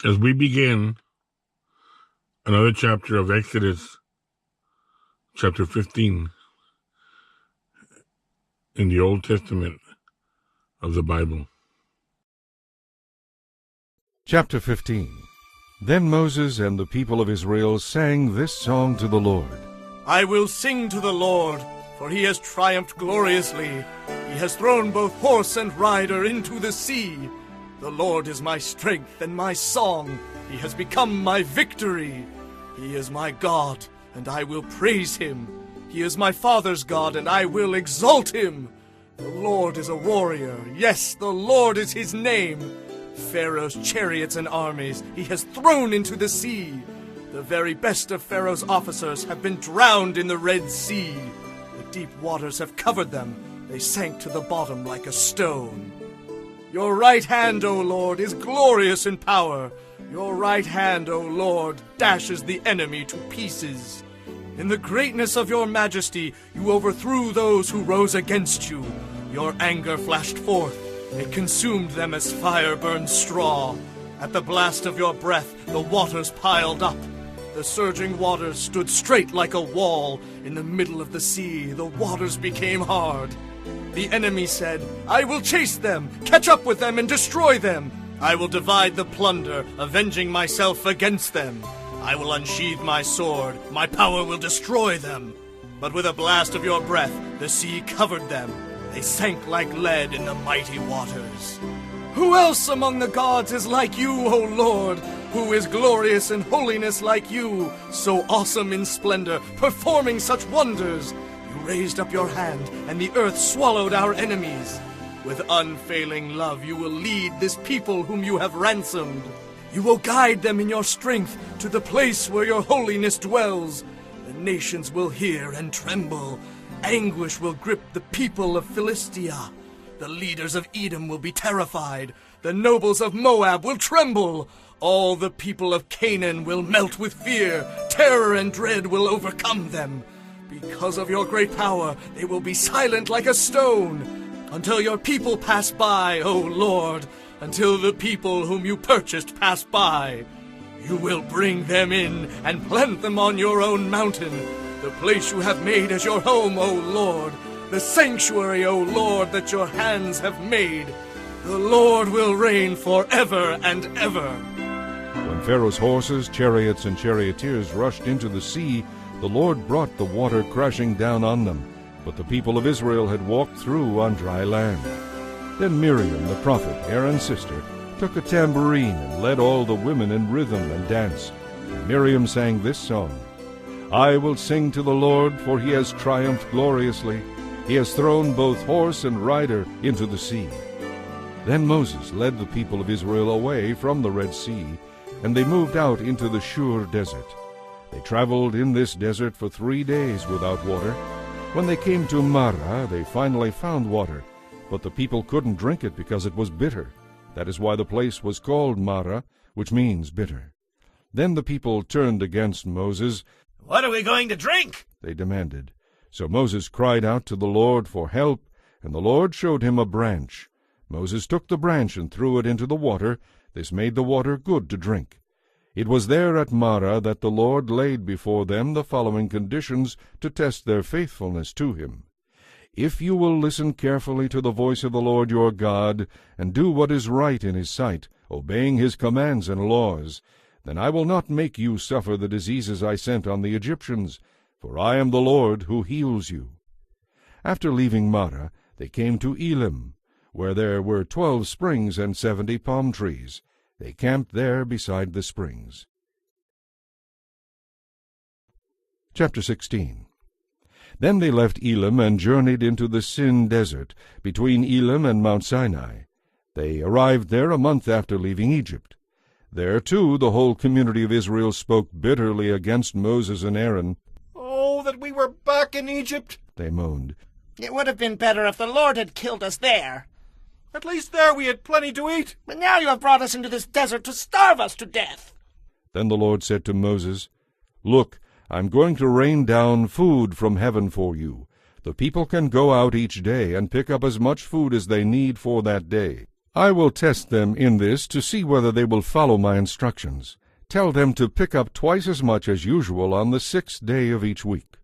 As we begin another chapter of Exodus, chapter 15, in the Old Testament of the Bible. Chapter 15. Then Moses and the people of Israel sang this song to the Lord. I will sing to the Lord, for he has triumphed gloriously. He has thrown both horse and rider into the sea. The Lord is my strength and my song. He has become my victory. He is my God, and I will praise him. He is my father's God, and I will exalt him. The Lord is a warrior. Yes, the Lord is his name. Pharaoh's chariots and armies he has thrown into the sea. The very best of Pharaoh's officers have been drowned in the Red Sea. The deep waters have covered them. They sank to the bottom like a stone. Your right hand, O Lord, is glorious in power. Your right hand, O Lord, dashes the enemy to pieces. In the greatness of your majesty, you overthrew those who rose against you. Your anger flashed forth. It consumed them as fire burns straw. At the blast of your breath, the waters piled up. The surging waters stood straight like a wall. In the middle of the sea, the waters became hard. The enemy said, I will chase them, catch up with them, and destroy them. I will divide the plunder, avenging myself against them. I will unsheathe my sword, my power will destroy them. But with a blast of your breath, the sea covered them. They sank like lead in the mighty waters. Who else among the gods is like you, O Lord? Who is glorious in holiness like you, so awesome in splendor, performing such wonders? You raised up your hand, and the earth swallowed our enemies. With unfailing love you will lead this people whom you have ransomed. You will guide them in your strength to the place where your holiness dwells. The nations will hear and tremble. Anguish will grip the people of Philistia. The leaders of Edom will be terrified. The nobles of Moab will tremble. All the people of Canaan will melt with fear. Terror and dread will overcome them. Because of your great power, they will be silent like a stone. Until your people pass by, O Lord. Until the people whom you purchased pass by. You will bring them in and plant them on your own mountain. The place you have made as your home, O Lord. The sanctuary, O Lord, that your hands have made. The Lord will reign forever and ever. When Pharaoh's horses, chariots, and charioteers rushed into the sea, the Lord brought the water crashing down on them. But the people of Israel had walked through on dry land. Then Miriam, the prophet, Aaron's sister, took a tambourine and led all the women in rhythm and dance. And Miriam sang this song, I will sing to the Lord, for he has triumphed gloriously. He has thrown both horse and rider into the sea. Then Moses led the people of Israel away from the Red Sea, and they moved out into the Shur desert. They traveled in this desert for 3 days without water. When they came to Marah, they finally found water, but the people couldn't drink it because it was bitter. That is why the place was called Marah, which means bitter. Then the people turned against Moses. What are we going to drink? They demanded. So Moses cried out to the Lord for help, and the Lord showed him a branch. Moses took the branch and threw it into the water. This made the water good to drink. It was there at Marah that the Lord laid before them the following conditions to test their faithfulness to him. If you will listen carefully to the voice of the Lord your God, and do what is right in his sight, obeying his commands and laws, then I will not make you suffer the diseases I sent on the Egyptians, for I am the Lord who heals you. After leaving Marah, they came to Elim, where there were 12 springs and 70 palm trees. They camped there beside the springs. Chapter 16. Then they left Elim and journeyed into the Sin desert, between Elim and Mount Sinai. They arrived there a month after leaving Egypt. There, too, the whole community of Israel spoke bitterly against Moses and Aaron. Oh, that we were back in Egypt, they moaned. It would have been better if the Lord had killed us there. At least there we had plenty to eat. But now you have brought us into this desert to starve us to death. Then the Lord said to Moses, Look, I'm going to rain down food from heaven for you. The people can go out each day and pick up as much food as they need for that day. I will test them in this to see whether they will follow my instructions. Tell them to pick up twice as much as usual on the 6th day of each week."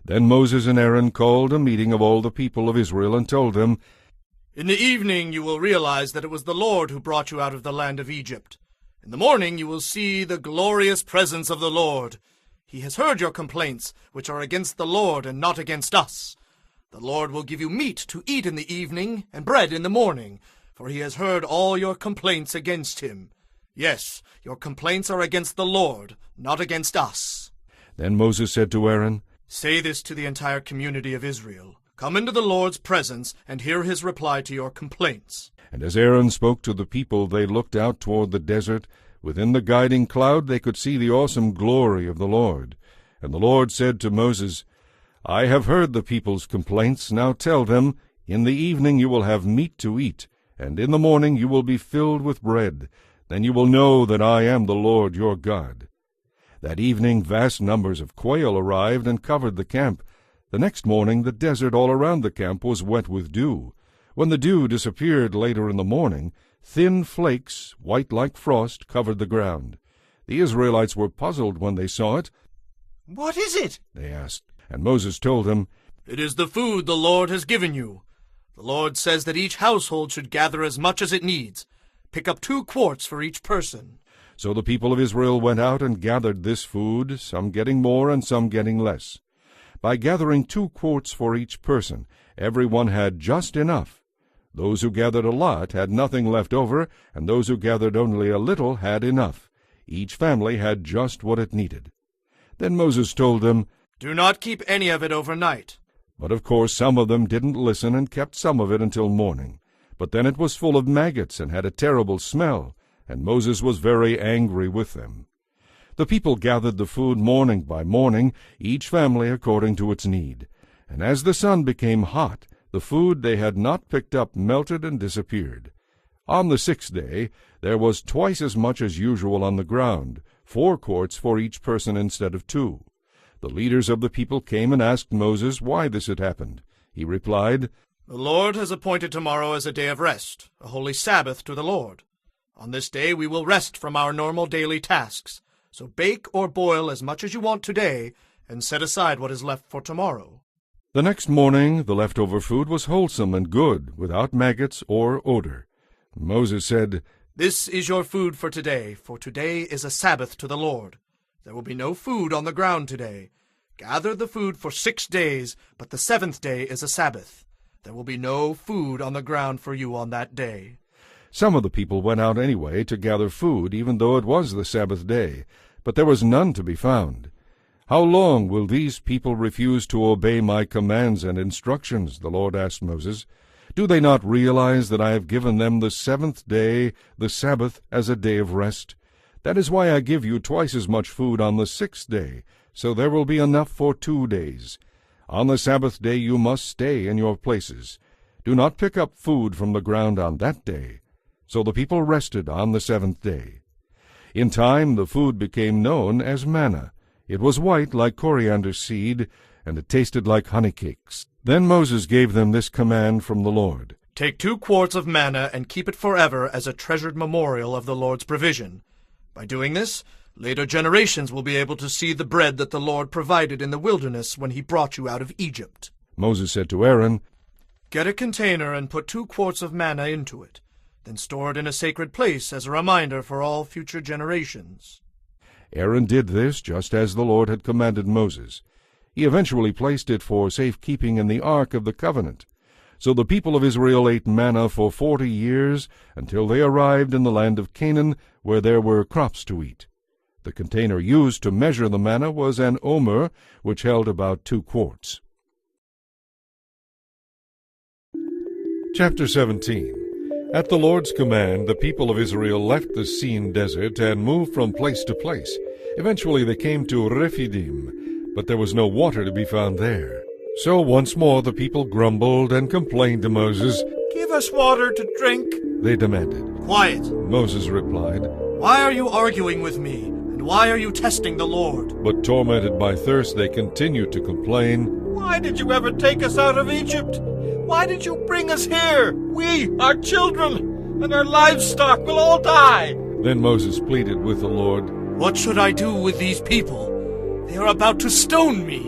Then Moses and Aaron called a meeting of all the people of Israel and told them, "In the evening you will realize that it was the Lord who brought you out of the land of Egypt. In the morning you will see the glorious presence of the Lord. He has heard your complaints, which are against the Lord and not against us. The Lord will give you meat to eat in the evening and bread in the morning, for he has heard all your complaints against him. Yes, your complaints are against the Lord, not against us." Then Moses said to Aaron, "Say this to the entire community of Israel. Come into the Lord's presence and hear his reply to your complaints." And as Aaron spoke to the people, they looked out toward the desert. Within the guiding cloud they could see the awesome glory of the Lord. And the Lord said to Moses, "I have heard the people's complaints. Now tell them, in the evening you will have meat to eat, and in the morning you will be filled with bread. Then you will know that I am the Lord your God." That evening vast numbers of quail arrived and covered the camp. The next morning the desert all around the camp was wet with dew. When the dew disappeared later in the morning, thin flakes, white like frost, covered the ground. The Israelites were puzzled when they saw it. "What is it?" they asked. And Moses told them, "It is the food the Lord has given you. The Lord says that each household should gather as much as it needs. Pick up 2 quarts for each person." So the people of Israel went out and gathered this food, some getting more and some getting less. By gathering 2 quarts for each person, everyone had just enough. Those who gathered a lot had nothing left over, and those who gathered only a little had enough. Each family had just what it needed. Then Moses told them, "Do not keep any of it overnight." But of course some of them didn't listen and kept some of it until morning. But then it was full of maggots and had a terrible smell, and Moses was very angry with them. The people gathered the food morning by morning, each family according to its need. And as the sun became hot, the food they had not picked up melted and disappeared. On the 6th day there was twice as much as usual on the ground, 4 quarts for each person instead of 2. The leaders of the people came and asked Moses why this had happened. He replied, "The Lord has appointed tomorrow as a day of rest, a holy Sabbath to the Lord. On this day we will rest from our normal daily tasks. So bake or boil as much as you want today, and set aside what is left for tomorrow." The next morning the leftover food was wholesome and good, without maggots or odor. Moses said, "This is your food for today is a Sabbath to the Lord. There will be no food on the ground today. Gather the food for 6 days, but the 7th day is a Sabbath. There will be no food on the ground for you on that day." Some of the people went out anyway to gather food, even though it was the Sabbath day, but there was none to be found. "How long will these people refuse to obey my commands and instructions?" the Lord asked Moses. "Do they not realize that I have given them the 7th day, the Sabbath, as a day of rest? That is why I give you twice as much food on the 6th day, so there will be enough for 2 days. On the Sabbath day you must stay in your places. Do not pick up food from the ground on that day." So the people rested on the 7th day. In time the food became known as manna. It was white like coriander seed, and it tasted like honey cakes. Then Moses gave them this command from the Lord. "Take 2 quarts of manna and keep it forever as a treasured memorial of the Lord's provision. By doing this, later generations will be able to see the bread that the Lord provided in the wilderness when he brought you out of Egypt." Moses said to Aaron, "Get a container and put 2 quarts of manna into it. Then store it in a sacred place as a reminder for all future generations." Aaron did this just as the Lord had commanded Moses. He eventually placed it for safekeeping in the Ark of the Covenant. So the people of Israel ate manna for 40 years, until they arrived in the land of Canaan, where there were crops to eat. The container used to measure the manna was an omer, which held about 2 quarts. Chapter 17. At the Lord's command, the people of Israel left the Sin desert and moved from place to place. Eventually they came to Rephidim, but there was no water to be found there. So once more the people grumbled and complained to Moses. "Give us water to drink," they demanded. "Quiet! Moses replied, Why are you arguing with me? And why are you testing the Lord?" but tormented by thirst they continued to complain. "Why did you ever take us out of Egypt? Why did you bring us here? We, our children, and our livestock will all die. Then Moses pleaded with the Lord. What should I do with these people? They are about to stone me.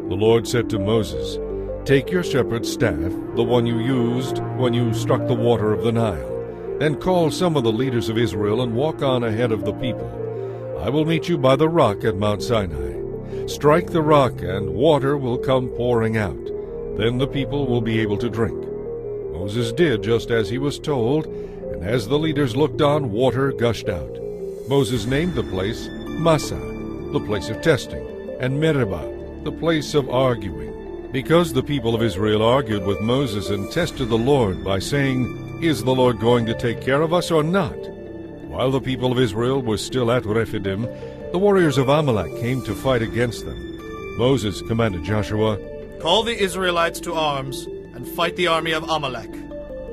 The Lord said to Moses, Take your shepherd's staff, the one you used when you struck the water of the Nile. Then call some of the leaders of Israel and walk on ahead of the people. I will meet you by the rock at Mount Sinai. Strike the rock, and water will come pouring out. Then the people will be able to drink. Moses did just as he was told, and as the leaders looked on, water gushed out. Moses named the place Massah, the place of testing, and Meribah, the place of arguing, because the people of Israel argued with Moses and tested the Lord by saying, Is the Lord going to take care of us or not? While the people of Israel were still at Rephidim, the warriors of Amalek came to fight against them. Moses commanded Joshua, Call the Israelites to arms and fight the army of Amalek.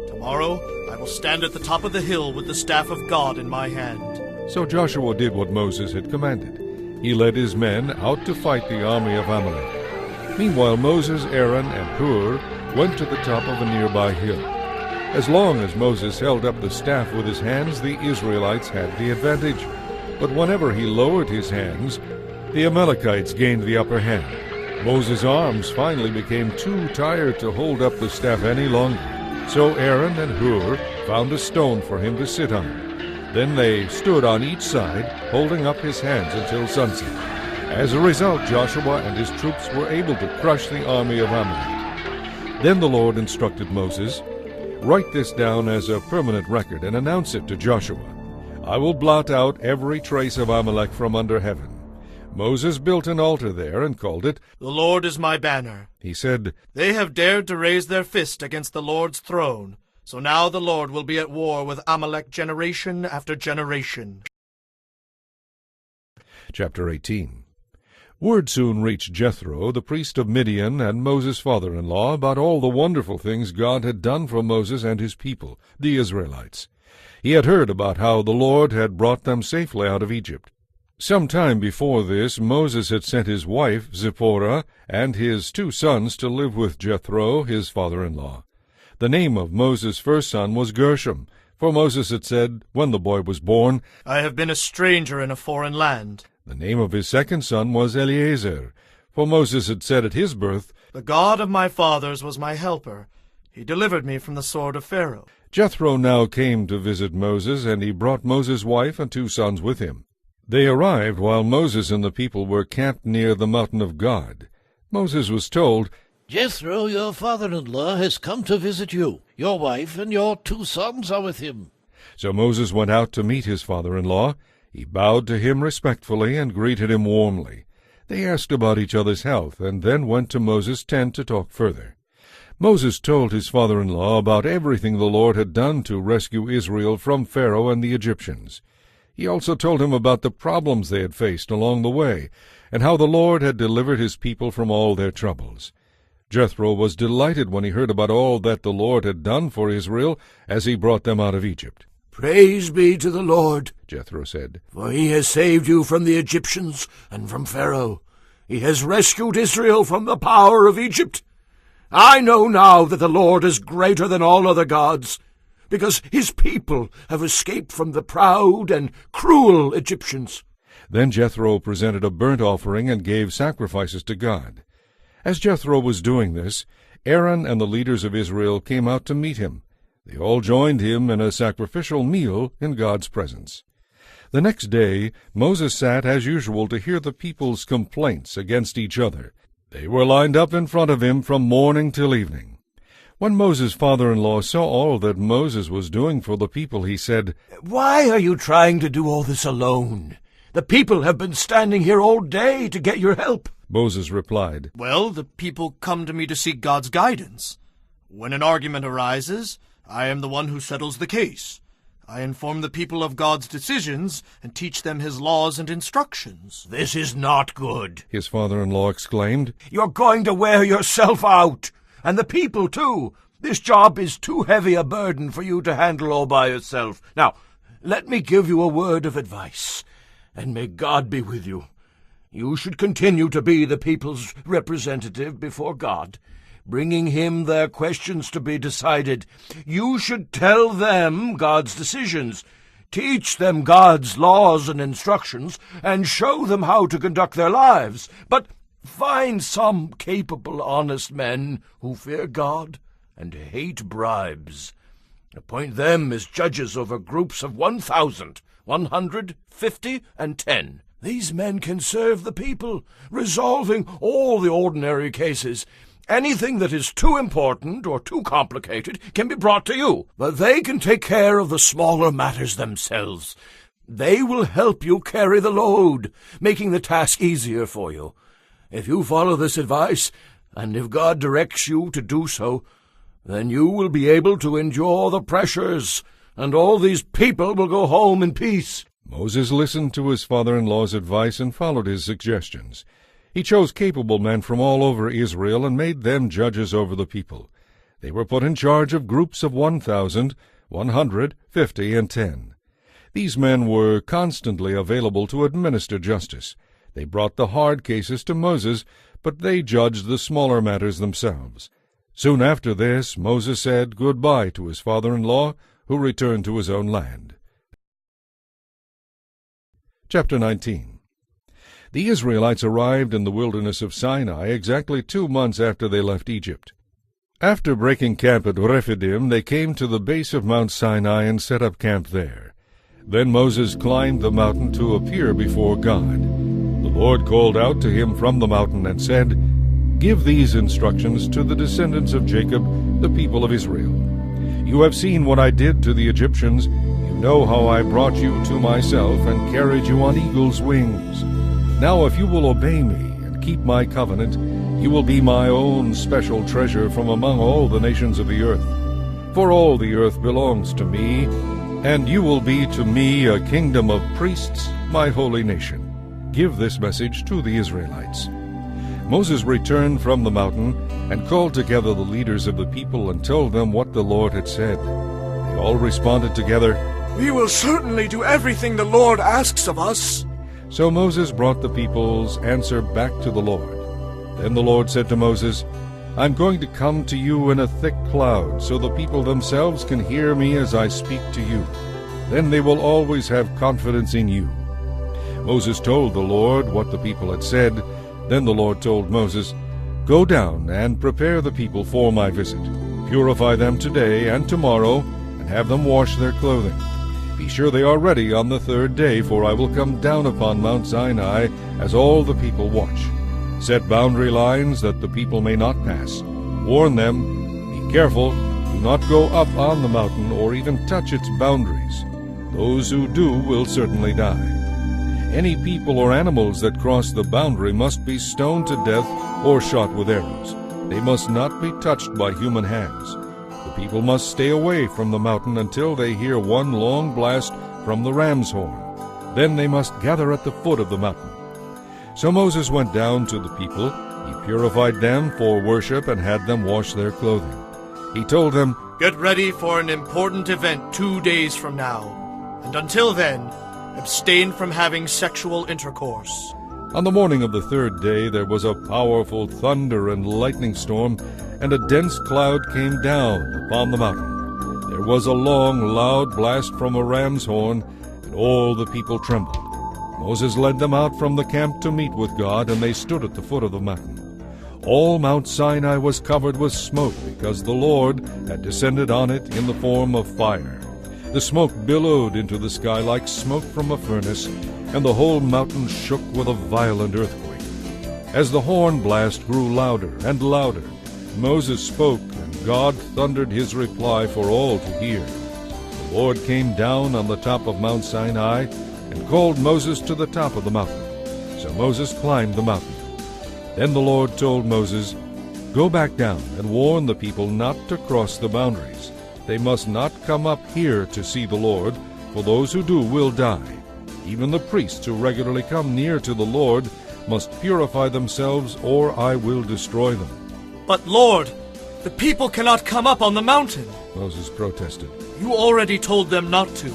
Tomorrow I will stand at the top of the hill with the staff of God in my hand. So Joshua did what Moses had commanded. He led his men out to fight the army of Amalek. Meanwhile Moses, Aaron, and Hur went to the top of a nearby hill. As long as Moses held up the staff with his hands, the Israelites had the advantage. But whenever he lowered his hands, the Amalekites gained the upper hand. Moses' arms finally became too tired to hold up the staff any longer. So Aaron and Hur found a stone for him to sit on. Then they stood on each side, holding up his hands until sunset. As a result, Joshua and his troops were able to crush the army of Amalek. Then the Lord instructed Moses, Write this down as a permanent record and announce it to Joshua. I will blot out every trace of Amalek from under heaven. Moses built an altar there and called it, The Lord is my banner. He said, They have dared to raise their fist against the Lord's throne. So now the Lord will be at war with Amalek generation after generation. Chapter 18. Word soon reached Jethro, the priest of Midian, and Moses' father-in-law, about all the wonderful things God had done for Moses and his people, the Israelites. He had heard about how the Lord had brought them safely out of Egypt. Some time before this, Moses had sent his wife, Zipporah, and his 2 sons to live with Jethro, his father-in-law. The name of Moses' first son was Gershom, for Moses had said, when the boy was born, I have been a stranger in a foreign land. The name of his second son was Eleazar, for Moses had said at his birth, The God of my fathers was my helper. He delivered me from the sword of Pharaoh. Jethro now came to visit Moses, and he brought Moses' wife and 2 sons with him. They arrived while Moses and the people were camped near the mountain of God. Moses was told, Jethro, your father-in-law, has come to visit you. Your wife and your 2 sons are with him. So Moses went out to meet his father-in-law. He bowed to him respectfully and greeted him warmly. They asked about each other's health, and then went to Moses' tent to talk further. Moses told his father-in-law about everything the Lord had done to rescue Israel from Pharaoh and the Egyptians. He also told him about the problems they had faced along the way, and how the Lord had delivered his people from all their troubles. Jethro was delighted when he heard about all that the Lord had done for Israel as he brought them out of Egypt. Praise be to the Lord, Jethro said, for he has saved you from the Egyptians and from Pharaoh. He has rescued Israel from the power of Egypt. I know now that the Lord is greater than all other gods, because his people have escaped from the proud and cruel Egyptians. Then Jethro presented a burnt offering and gave sacrifices to God. As Jethro was doing this, Aaron and the leaders of Israel came out to meet him. They all joined him in a sacrificial meal in God's presence. The next day Moses sat as usual to hear the people's complaints against each other. They were lined up in front of him from morning till evening. When Moses' father-in-law saw all that Moses was doing for the people, he said, Why are you trying to do all this alone? The people have been standing here all day to get your help. Moses replied, Well, the people come to me to seek God's guidance. When an argument arises, I am the one who settles the case. I inform the people of God's decisions and teach them his laws and instructions. This is not good. his father-in-law exclaimed. You're going to wear yourself out, and the people too. This job is too heavy a burden for you to handle all by yourself. Now, let me give you a word of advice, and may God be with you. You should continue to be the people's representative before God. bringing him their questions to be decided. You should tell them God's decisions, teach them God's laws and instructions, and show them how to conduct their lives. But find some capable, honest men who fear God and hate bribes. Appoint them as judges over groups of 1,000, 150, and 10. These men can serve the people, resolving all the ordinary cases. Anything that is too important or too complicated can be brought to you, but they can take care of the smaller matters themselves. They will help you carry the load, making the task easier for you. If you follow this advice, and if God directs you to do so, then you will be able to endure the pressures, and all these people will go home in peace." Moses listened to his father-in-law's advice and followed his suggestions. He chose capable men from all over Israel and made them judges over the people. They were put in charge of groups of 1,000, 150, and 10. These men were constantly available to administer justice. They brought the hard cases to Moses, but they judged the smaller matters themselves. Soon after this, Moses said goodbye to his father-in-law, who returned to his own land. Chapter 19. The Israelites arrived in the wilderness of Sinai exactly 2 months after they left Egypt. After breaking camp at Rephidim, they came to the base of Mount Sinai and set up camp there. Then Moses climbed the mountain to appear before God. The Lord called out to him from the mountain and said, "Give these instructions to the descendants of Jacob, the people of Israel. You have seen what I did to the Egyptians. You know how I brought you to myself and carried you on eagle's wings. Now if you will obey me and keep my covenant, you will be my own special treasure from among all the nations of the earth. For all the earth belongs to me, and you will be to me a kingdom of priests, my holy nation." Give this message to the Israelites. Moses returned from the mountain and called together the leaders of the people and told them what the Lord had said. They all responded together, "We will certainly do everything the Lord asks of us." So Moses brought the people's answer back to the Lord. Then the Lord said to Moses, "I'm going to come to you in a thick cloud, so the people themselves can hear me as I speak to you. Then they will always have confidence in you." Moses told the Lord what the people had said. Then the Lord told Moses, "Go down and prepare the people for my visit. Purify them today and tomorrow, and have them wash their clothing. Be sure they are ready on the 3rd day, for I will come down upon Mount Sinai as all the people watch. Set boundary lines that the people may not pass. Warn them, be careful, do not go up on the mountain or even touch its boundaries. Those who do will certainly die. Any people or animals that cross the boundary must be stoned to death or shot with arrows. They must not be touched by human hands. The people must stay away from the mountain until they hear one long blast from the ram's horn. Then they must gather at the foot of the mountain." So Moses went down to the people. He purified them for worship and had them wash their clothing. He told them, "Get ready for an important event 2 days from now, and until then, abstain from having sexual intercourse." On the morning of the 3rd day there was a powerful thunder and lightning storm, and a dense cloud came down upon the mountain. There was a long, loud blast from a ram's horn, and all the people trembled. Moses led them out from the camp to meet with God, and they stood at the foot of the mountain. All Mount Sinai was covered with smoke, because the Lord had descended on it in the form of fire. The smoke billowed into the sky like smoke from a furnace, and the whole mountain shook with a violent earthquake. As the horn blast grew louder and louder, Moses spoke, and God thundered his reply for all to hear. The Lord came down on the top of Mount Sinai and called Moses to the top of the mountain. So Moses climbed the mountain. Then the Lord told Moses, "Go back down and warn the people not to cross the boundaries. They must not come up here to see the Lord, for those who do will die. Even the priests who regularly come near to the Lord must purify themselves, or I will destroy them." "But Lord, the people cannot come up on the mountain." Moses protested. "You already told them not to.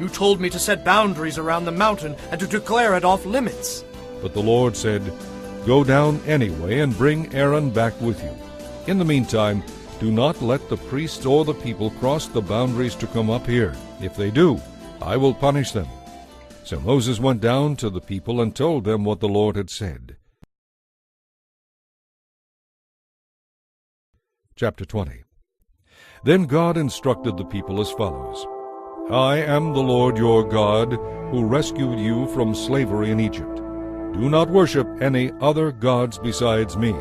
You told me to set boundaries around the mountain and to declare it off limits." But the Lord said, "Go down anyway and bring Aaron back with you. In the meantime, do not let the priests or the people cross the boundaries to come up here. If they do, I will punish them." So Moses went down to the people and told them what the Lord had said. Chapter 20. Then God instructed the people as follows: "I am the Lord your God, who rescued you from slavery in Egypt. Do not worship any other gods besides me.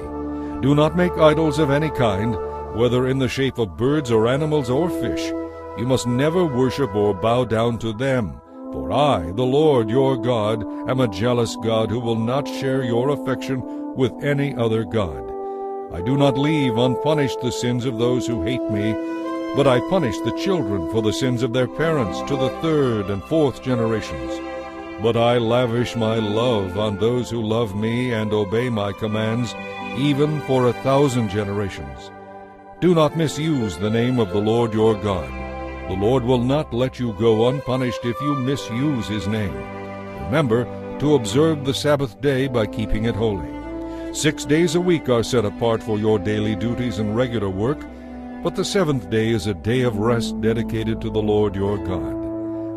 Do not make idols of any kind, whether in the shape of birds or animals or fish. You must never worship or bow down to them. For I, the Lord your God, am a jealous God who will not share your affection with any other god. I do not leave unpunished the sins of those who hate me, but I punish the children for the sins of their parents to the third and fourth generations. But I lavish my love on those who love me and obey my commands, even for 1,000 generations. Do not misuse the name of the Lord your God. The Lord will not let you go unpunished if you misuse his name. Remember to observe the Sabbath day by keeping it holy. 6 days a week are set apart for your daily duties and regular work, but the seventh day is a day of rest dedicated to the Lord your God.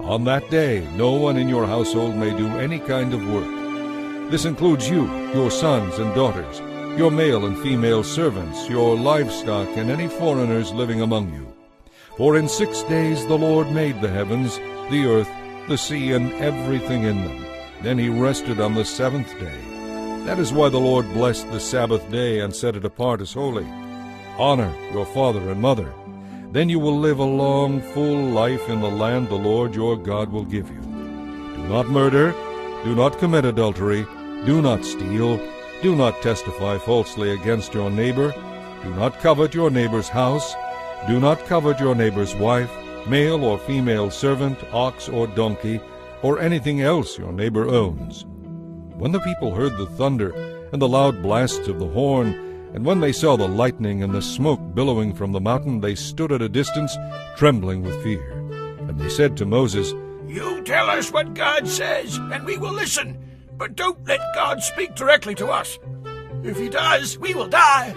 On that day no one in your household may do any kind of work. This includes you, your sons and daughters, your male and female servants, your livestock, and any foreigners living among you. For in 6 days the Lord made the heavens, the earth, the sea, and everything in them. Then he rested on the seventh day. That is why the Lord blessed the Sabbath day and set it apart as holy. Honor your father and mother. Then you will live a long, full life in the land the Lord your God will give you. Do not murder. Do not commit adultery. Do not steal. Do not testify falsely against your neighbor. Do not covet your neighbor's house. Do not covet your neighbor's wife, male or female servant, ox or donkey, or anything else your neighbor owns. When the people heard the thunder and the loud blasts of the horn, and when they saw the lightning and the smoke billowing from the mountain, they stood at a distance, trembling with fear. And they said to Moses, "You tell us what God says, and we will listen. But don't let God speak directly to us. If he does, we will die."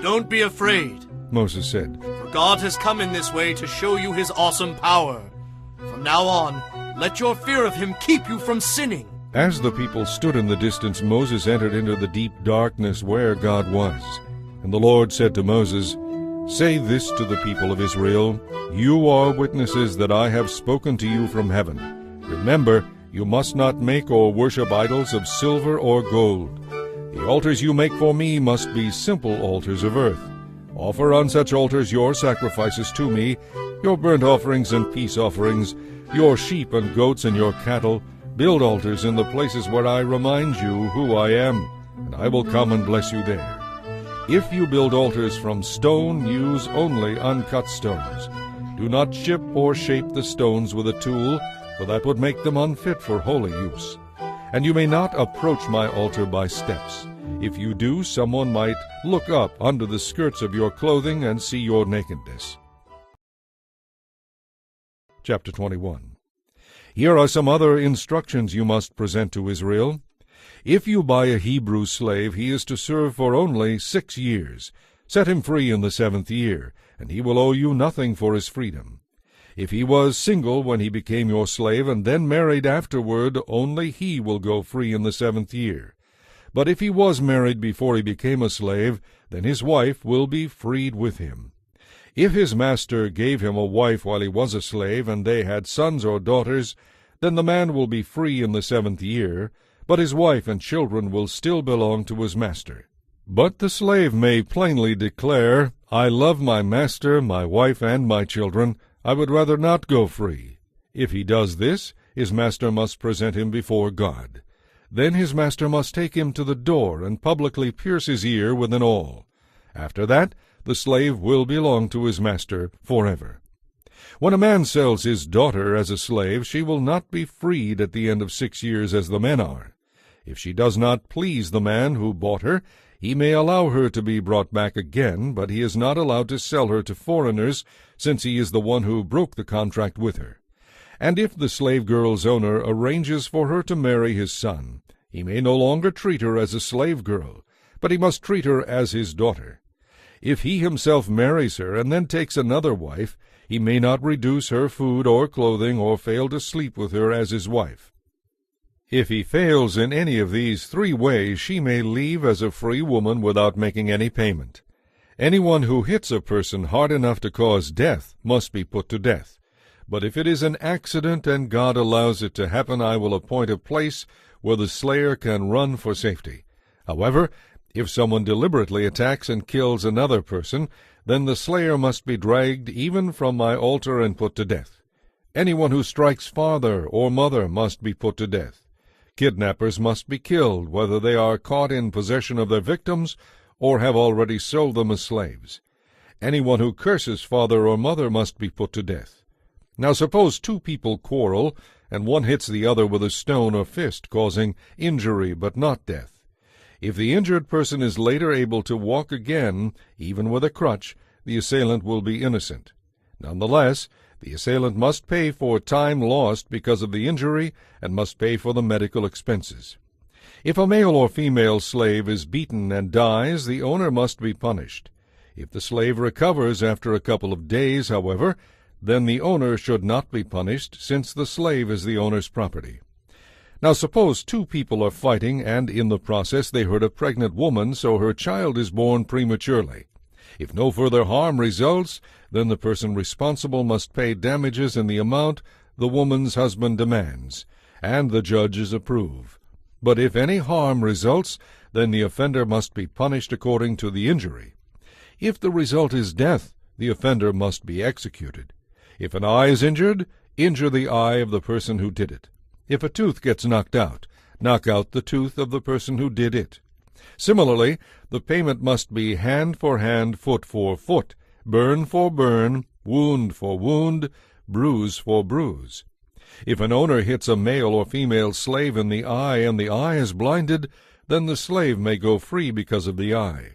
Don't be afraid, Moses said. for God has come in this way to show you his awesome power. From now on, let your fear of him keep you from sinning. As the people stood in the distance, Moses entered into the deep darkness where God was. And the Lord said to Moses, "Say this to the people of Israel, You are witnesses that I have spoken to you from heaven. Remember, you must not make or worship idols of silver or gold. The altars you make for me must be simple altars of earth. Offer on such altars your sacrifices to me, your burnt offerings and peace offerings, your sheep and goats and your cattle. Build altars in the places where I remind you who I am, and I will come and bless you there. If you build altars from stone, use only uncut stones. Do not chip or shape the stones with a tool, for that would make them unfit for holy use. And you may not approach my altar by steps. If you do, someone might look up under the skirts of your clothing and see your nakedness." Chapter 21. Here are some other instructions you must present to Israel. If you buy a Hebrew slave, he is to serve for only 6 years. Set him free in the 7th year, and he will owe you nothing for his freedom. If he was single when he became your slave, and then married afterward, only he will go free in the 7th year. But if he was married before he became a slave, then his wife will be freed with him. If his master gave him a wife while he was a slave, and they had sons or daughters, then the man will be free in the 7th year, but his wife and children will still belong to his master. But the slave may plainly declare, "I love my master, my wife, and my children. I would rather not go free." If he does this, his master must present him before God. Then his master must take him to the door and publicly pierce his ear with an awl. After that, the slave will belong to his master forever. When a man sells his daughter as a slave, she will not be freed at the end of 6 years as the men are. If she does not please the man who bought her, he may allow her to be brought back again, but he is not allowed to sell her to foreigners, since he is the one who broke the contract with her. And if the slave girl's owner arranges for her to marry his son, he may no longer treat her as a slave girl, but he must treat her as his daughter. If he himself marries her and then takes another wife, he may not reduce her food or clothing or fail to sleep with her as his wife. If he fails in any of these 3 ways, she may leave as a free woman without making any payment. Anyone who hits a person hard enough to cause death must be put to death. But if it is an accident and God allows it to happen, I will appoint a place where the slayer can run for safety. However, if someone deliberately attacks and kills another person, then the slayer must be dragged even from my altar and put to death. Anyone who strikes father or mother must be put to death. Kidnappers must be killed, whether they are caught in possession of their victims or have already sold them as slaves. Anyone who curses father or mother must be put to death. Now suppose 2 people quarrel, and one hits the other with a stone or fist, causing injury but not death. If the injured person is later able to walk again, even with a crutch, the assailant will be innocent. Nonetheless, the assailant must pay for time lost because of the injury and must pay for the medical expenses. If a male or female slave is beaten and dies, the owner must be punished. If the slave recovers after a couple of days, however, then the owner should not be punished, since the slave is the owner's property. Now suppose 2 people are fighting, and in the process they hurt a pregnant woman, so her child is born prematurely. If no further harm results, then the person responsible must pay damages in the amount the woman's husband demands, and the judges approve. But if any harm results, then the offender must be punished according to the injury. If the result is death, the offender must be executed. If an eye is injured, injure the eye of the person who did it. If a tooth gets knocked out, knock out the tooth of the person who did it. Similarly, the payment must be hand for hand, foot for foot, burn for burn, wound for wound, bruise for bruise. If an owner hits a male or female slave in the eye and the eye is blinded, then the slave may go free because of the eye.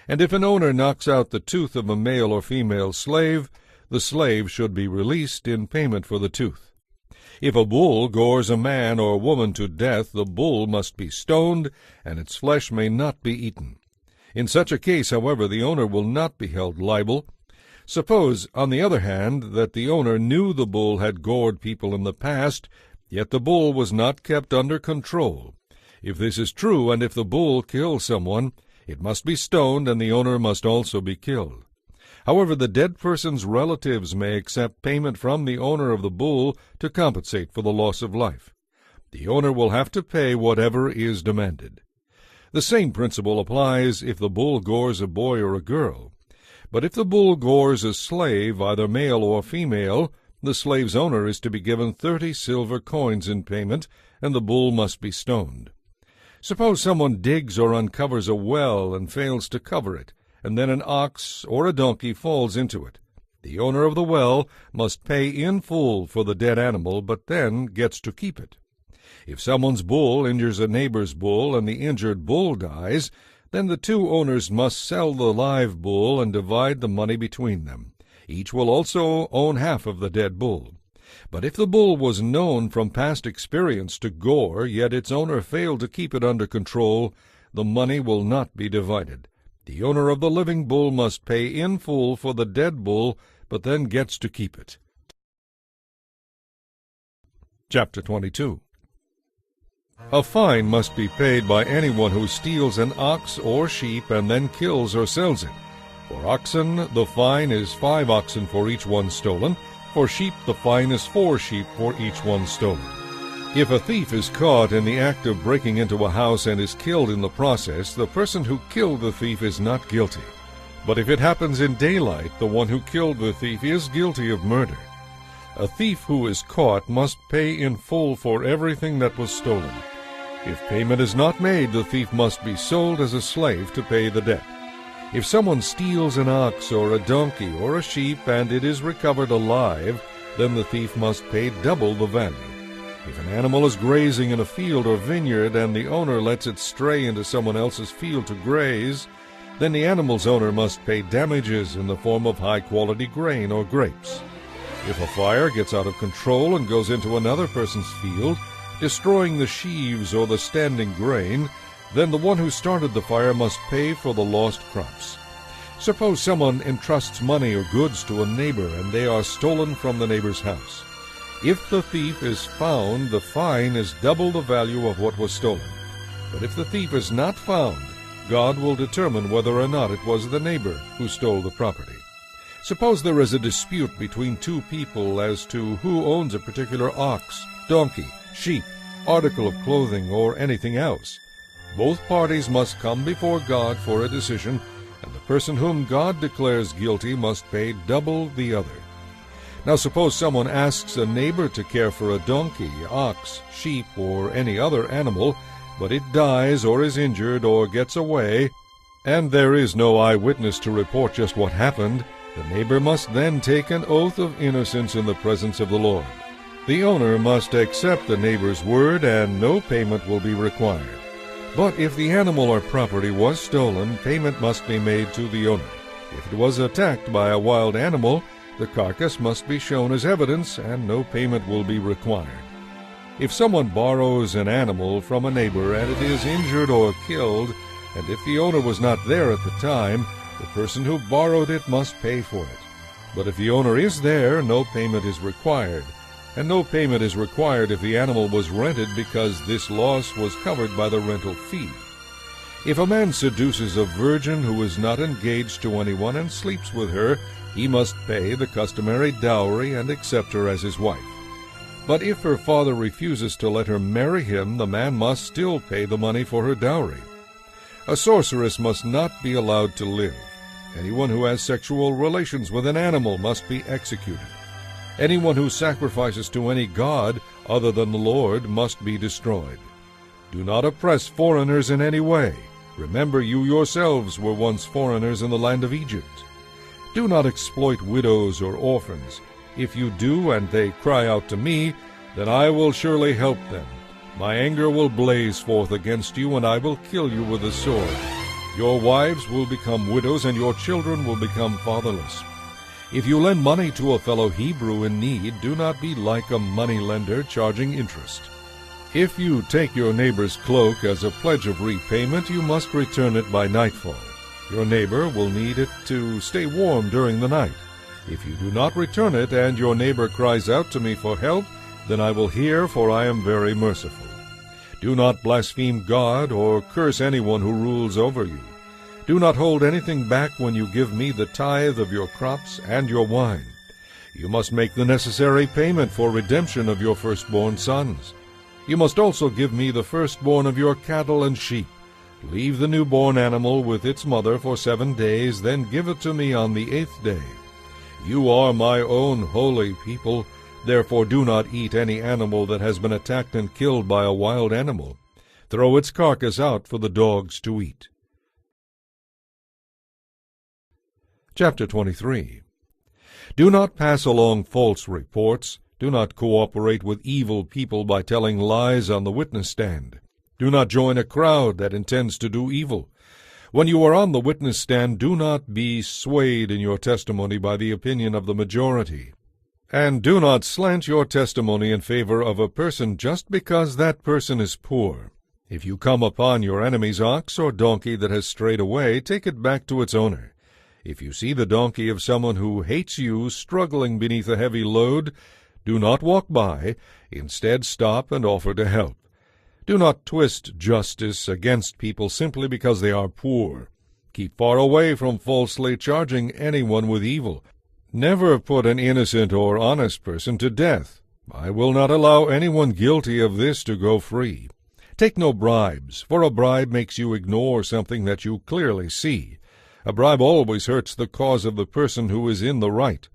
And if an owner knocks out the tooth of a male or female slave, the slave should be released in payment for the tooth. If a bull gores a man or woman to death, the bull must be stoned, and its flesh may not be eaten. In such a case, however, the owner will not be held liable. Suppose, on the other hand, that the owner knew the bull had gored people in the past, yet the bull was not kept under control. If this is true, and if the bull kills someone, it must be stoned, and the owner must also be killed. However, the dead person's relatives may accept payment from the owner of the bull to compensate for the loss of life. The owner will have to pay whatever is demanded. The same principle applies if the bull gores a boy or a girl. But if the bull gores a slave, either male or female, the slave's owner is to be given 30 silver coins in payment, and the bull must be stoned. Suppose someone digs or uncovers a well and fails to cover it, and then an ox or a donkey falls into it. The owner of the well must pay in full for the dead animal, but then gets to keep it. If someone's bull injures a neighbor's bull and the injured bull dies, then the 2 owners must sell the live bull and divide the money between them. Each will also own half of the dead bull. But if the bull was known from past experience to gore, yet its owner failed to keep it under control, the money will not be divided. The owner of the living bull must pay in full for the dead bull, but then gets to keep it. Chapter 22. A fine must be paid by anyone who steals an ox or sheep and then kills or sells it. For oxen, the fine is 5 oxen for each one stolen. For sheep, the fine is 4 sheep for each one stolen. If a thief is caught in the act of breaking into a house and is killed in the process, the person who killed the thief is not guilty. But if it happens in daylight, the one who killed the thief is guilty of murder. A thief who is caught must pay in full for everything that was stolen. If payment is not made, the thief must be sold as a slave to pay the debt. If someone steals an ox or a donkey or a sheep and it is recovered alive, then the thief must pay double the value. If an animal is grazing in a field or vineyard and the owner lets it stray into someone else's field to graze, then the animal's owner must pay damages in the form of high-quality grain or grapes. If a fire gets out of control and goes into another person's field, destroying the sheaves or the standing grain, then the one who started the fire must pay for the lost crops. Suppose someone entrusts money or goods to a neighbor, and they are stolen from the neighbor's house. If the thief is found, the fine is double the value of what was stolen. But if the thief is not found, God will determine whether or not it was the neighbor who stole the property. Suppose there is a dispute between two people as to who owns a particular ox, donkey, sheep, article of clothing, or anything else. Both parties must come before God for a decision, and the person whom God declares guilty must pay double the other. Now suppose someone asks a neighbor to care for a donkey, ox, sheep, or any other animal, but it dies or is injured or gets away, and there is no eyewitness to report just what happened. The neighbor must then take an oath of innocence in the presence of the Lord. The owner must accept the neighbor's word, and no payment will be required. But if the animal or property was stolen, payment must be made to the owner. If it was attacked by a wild animal, the carcass must be shown as evidence, and no payment will be required. If someone borrows an animal from a neighbor and it is injured or killed, and if the owner was not there at the time, the person who borrowed it must pay for it. But if the owner is there, no payment is required. And no payment is required if the animal was rented, because this loss was covered by the rental fee. If a man seduces a virgin who is not engaged to anyone and sleeps with her, he must pay the customary dowry and accept her as his wife. But if her father refuses to let her marry him, the man must still pay the money for her dowry. A sorceress must not be allowed to live. Anyone who has sexual relations with an animal must be executed. Anyone who sacrifices to any god other than the Lord must be destroyed. Do not oppress foreigners in any way. Remember, you yourselves were once foreigners in the land of Egypt. Do not exploit widows or orphans. If you do, and they cry out to me, then I will surely help them. My anger will blaze forth against you, and I will kill you with the sword. Your wives will become widows, and your children will become fatherless. If you lend money to a fellow Hebrew in need, do not be like a moneylender charging interest. If you take your neighbor's cloak as a pledge of repayment, you must return it by nightfall. Your neighbor will need it to stay warm during the night. If you do not return it, and your neighbor cries out to me for help, then I will hear, for I am very merciful. Do not blaspheme God or curse anyone who rules over you. Do not hold anything back when you give me the tithe of your crops and your wine. You must make the necessary payment for redemption of your firstborn sons. You must also give me the firstborn of your cattle and sheep. Leave the newborn animal with its mother for 7 days, then give it to me on the 8th day. You are my own holy people. Therefore do not eat any animal that has been attacked and killed by a wild animal. Throw its carcass out for the dogs to eat. Chapter 23. Do not pass along false reports. Do not cooperate with evil people by telling lies on the witness stand. Do not join a crowd that intends to do evil. When you are on the witness stand, do not be swayed in your testimony by the opinion of the majority. And do not slant your testimony in favor of a person just because that person is poor. If you come upon your enemy's ox or donkey that has strayed away, take it back to its owner. If you see the donkey of someone who hates you struggling beneath a heavy load, do not walk by. Instead, stop and offer to help. Do not twist justice against people simply because they are poor. Keep far away from falsely charging anyone with evil. Never put an innocent or honest person to death. I will not allow anyone guilty of this to go free. Take no bribes, for a bribe makes you ignore something that you clearly see. A bribe always hurts the cause of the person who is in the right.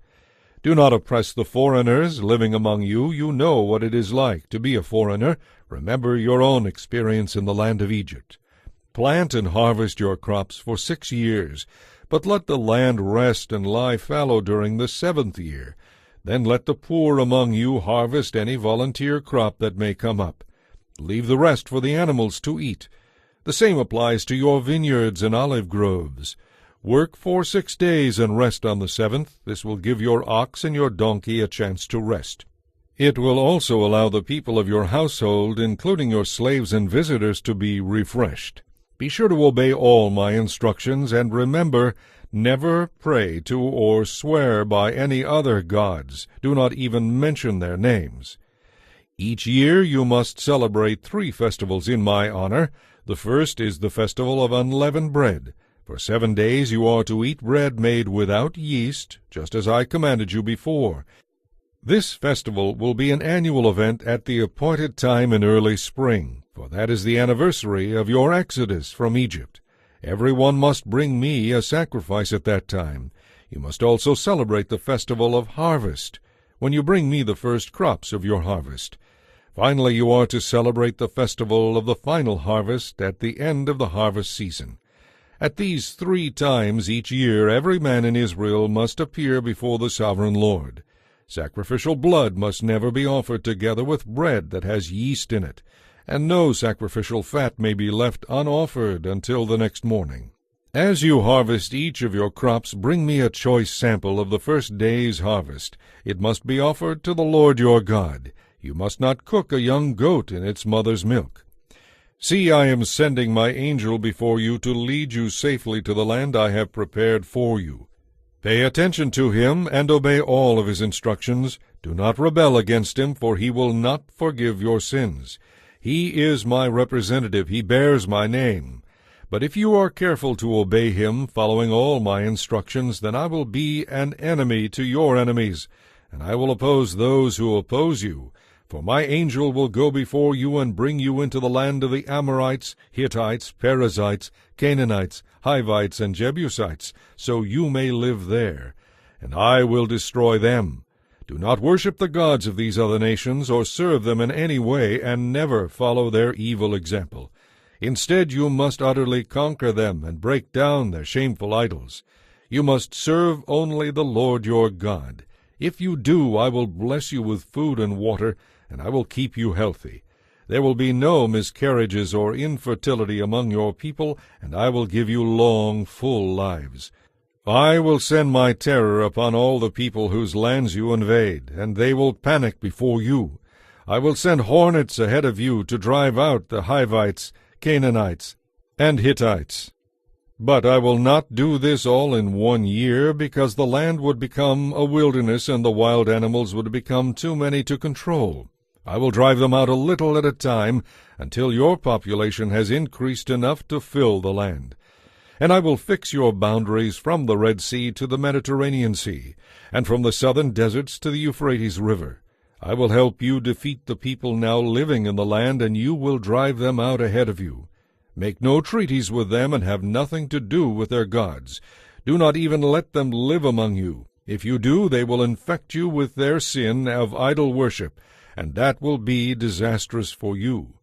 Do not oppress the foreigners living among you. You know what it is like to be a foreigner. Remember your own experience in the land of Egypt. Plant and harvest your crops for 6 years, but let the land rest and lie fallow during the 7th year. Then let the poor among you harvest any volunteer crop that may come up. Leave the rest for the animals to eat. The same applies to your vineyards and olive groves. Work for 6 days and rest on the 7th. This will give your ox and your donkey a chance to rest. It will also allow the people of your household, including your slaves and visitors, to be refreshed. Be sure to obey all my instructions, and remember, Never pray to or swear by any other gods. Do not even mention their names. Each year you must celebrate 3 festivals in my honor. The first is the festival of unleavened bread. For 7 days you are to eat bread made without yeast, just as I commanded you before. This festival will be an annual event at the appointed time in early spring, for that is the anniversary of your exodus from Egypt. Every one must bring me a sacrifice at that time. You must also celebrate the festival of harvest, when you bring me the first crops of your harvest. Finally, you are to celebrate the festival of the final harvest at the end of the harvest season. At these 3 times each year every man in Israel must appear before the sovereign Lord. Sacrificial blood must never be offered together with bread that has yeast in it, and no sacrificial fat may be left unoffered until the next morning. As you harvest each of your crops, bring me a choice sample of the first day's harvest. It must be offered to the Lord your God. You must not cook a young goat in its mother's milk. See, I am sending my angel before you to lead you safely to the land I have prepared for you. Pay attention to him and obey all of his instructions. Do not rebel against him, for he will not forgive your sins. He is my representative. He bears my name. But if you are careful to obey him, following all my instructions, then I will be an enemy to your enemies, and I will oppose those who oppose you. For my angel will go before you and bring you into the land of the Amorites, Hittites, Perizzites, Canaanites, Hivites, and Jebusites, so you may live there. And I will destroy them. Do not worship the gods of these other nations, or serve them in any way, and never follow their evil example. Instead, you must utterly conquer them, and break down their shameful idols. You must serve only the Lord your God. If you do, I will bless you with food and water, and I will keep you healthy. There will be no miscarriages or infertility among your people, and I will give you long, full lives. I will send my terror upon all the people whose lands you invade, and they will panic before you. I will send hornets ahead of you to drive out the Hivites, Canaanites, and Hittites. But I will not do this all in 1 year, because the land would become a wilderness and the wild animals would become too many to control. I will drive them out a little at a time, until your population has increased enough to fill the land. And I will fix your boundaries from the Red Sea to the Mediterranean Sea, and from the southern deserts to the Euphrates River. I will help you defeat the people now living in the land, and you will drive them out ahead of you. Make no treaties with them, and have nothing to do with their gods. Do not even let them live among you. If you do, they will infect you with their sin of idol worship, and that will be disastrous for you.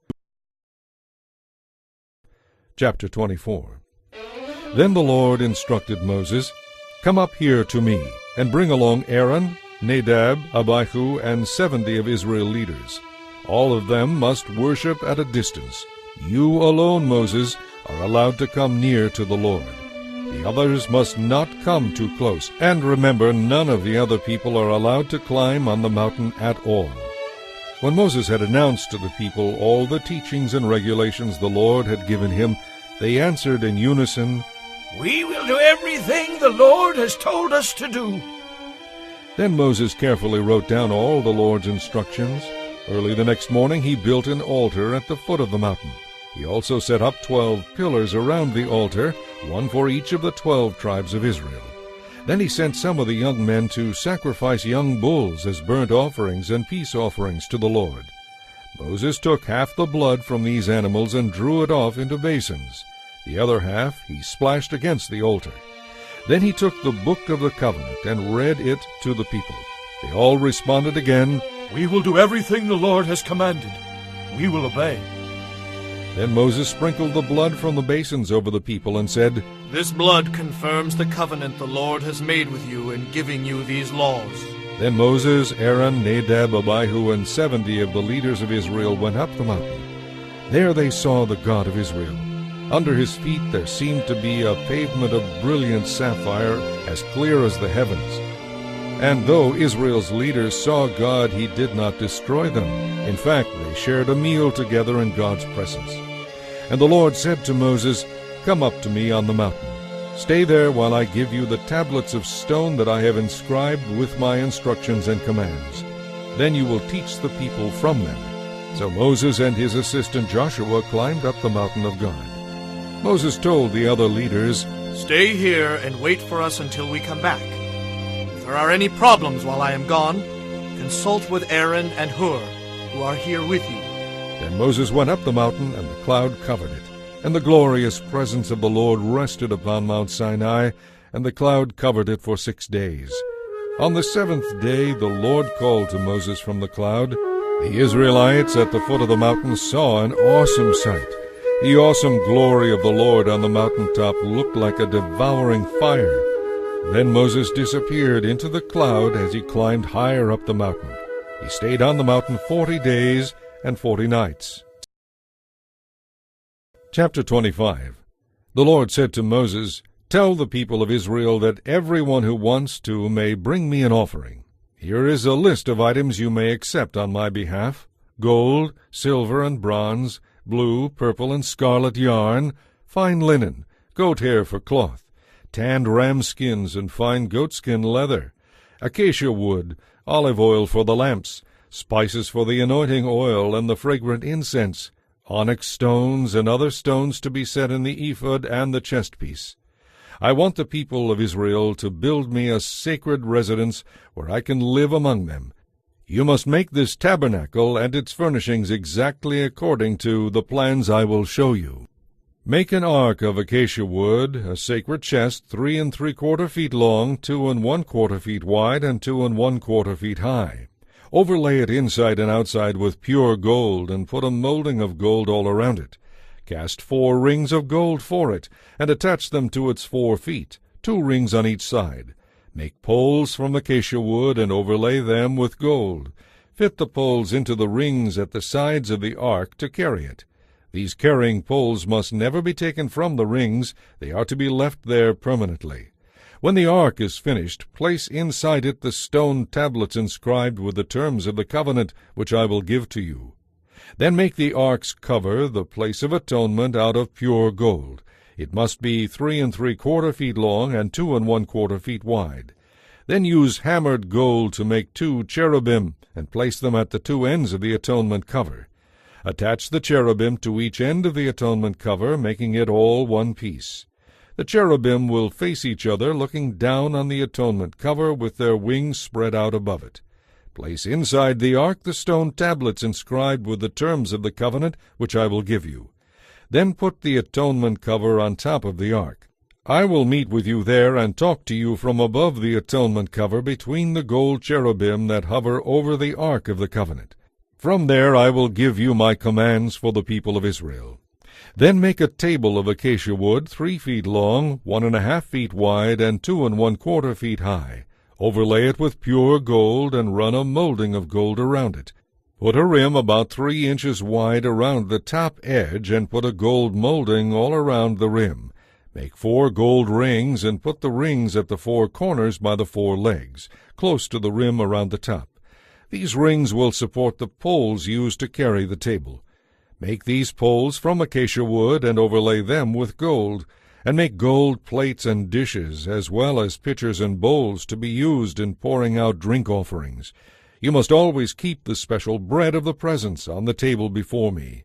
Chapter 24. Then the Lord instructed Moses, Come up here to me, and bring along Aaron, Nadab, Abihu, and 70 of Israel leaders. All of them must worship at a distance. You alone, Moses, are allowed to come near to the Lord. The others must not come too close. And remember, none of the other people are allowed to climb on the mountain at all. When Moses had announced to the people all the teachings and regulations the Lord had given him, they answered in unison, We will do everything the Lord has told us to do. Then Moses carefully wrote down all the Lord's instructions. Early the next morning he built an altar at the foot of the mountain. He also set up 12 pillars around the altar, one for each of the 12 tribes of Israel. Then he sent some of the young men to sacrifice young bulls as burnt offerings and peace offerings to the Lord. Moses took half the blood from these animals and drew it off into basins. The other half he splashed against the altar. Then he took the book of the covenant and read it to the people. They all responded again, We will do everything the Lord has commanded. We will obey. Then Moses sprinkled the blood from the basins over the people and said, This blood confirms the covenant the Lord has made with you in giving you these laws. Then Moses, Aaron, Nadab, Abihu, and 70 of the leaders of Israel went up the mountain. There they saw the God of Israel. Under his feet there seemed to be a pavement of brilliant sapphire, as clear as the heavens. And though Israel's leaders saw God, he did not destroy them. In fact, they shared a meal together in God's presence. And the Lord said to Moses, Come up to me on the mountain. Stay there while I give you the tablets of stone that I have inscribed with my instructions and commands. Then you will teach the people from them." So Moses and his assistant Joshua climbed up the mountain of God. Moses told the other leaders, Stay here and wait for us until we come back. If there are any problems while I am gone, consult with Aaron and Hur, who are here with you. Then Moses went up the mountain, and the cloud covered it. And the glorious presence of the Lord rested upon Mount Sinai, and the cloud covered it for 6 days. On the 7th day the Lord called to Moses from the cloud. The Israelites at the foot of the mountain saw an awesome sight. The awesome glory of the Lord on the mountaintop looked like a devouring fire. Then Moses disappeared into the cloud as he climbed higher up the mountain. He stayed on the mountain 40 days and 40 nights. Chapter 25. The Lord said to Moses, "Tell the people of Israel that everyone who wants to may bring me an offering. Here is a list of items you may accept on my behalf: gold, silver, and bronze, blue, purple, and scarlet yarn, fine linen, goat hair for cloth, tanned ram skins and fine goatskin leather, acacia wood, olive oil for the lamps, spices for the anointing oil and the fragrant incense, onyx stones and other stones to be set in the ephod and the chestpiece. I want the people of Israel to build me a sacred residence where I can live among them. You must make this tabernacle and its furnishings exactly according to the plans I will show you. Make an ark of acacia wood, a sacred chest 3 3/4 feet long, 2 1/4 feet wide, and 2 1/4 feet high. Overlay it inside and outside with pure gold, and put a molding of gold all around it. Cast 4 rings of gold for it, and attach them to its 4 feet, 2 rings on each side. Make poles from acacia wood, and overlay them with gold. Fit the poles into the rings at the sides of the ark to carry it. These carrying poles must never be taken from the rings. They are to be left there permanently. When the ark is finished, place inside it the stone tablets inscribed with the terms of the covenant which I will give to you. Then make the ark's cover, the place of atonement, out of pure gold. It must be 3 3/4 feet long and 2 1/4 feet wide. Then use hammered gold to make 2 cherubim, and place them at the 2 ends of the atonement cover. Attach the cherubim to each end of the atonement cover, making it all one piece. The cherubim will face each other, looking down on the atonement cover with their wings spread out above it. Place inside the ark the stone tablets inscribed with the terms of the covenant which I will give you. Then put the atonement cover on top of the ark. I will meet with you there and talk to you from above the atonement cover between the gold cherubim that hover over the ark of the covenant. From there I will give you my commands for the people of Israel. Then make a table of acacia wood 3 feet long, 1 1/2 feet wide, and 2 1/4 feet high. Overlay it with pure gold, and run a molding of gold around it. Put a rim about 3 inches wide around the top edge, and put a gold molding all around the rim. Make 4 gold rings, and put the rings at the 4 corners by the 4 legs, close to the rim around the top. These rings will support the poles used to carry the table. Make these poles from acacia wood, and overlay them with gold, and make gold plates and dishes, as well as pitchers and bowls to be used in pouring out drink offerings. You must always keep the special bread of the presence on the table before me.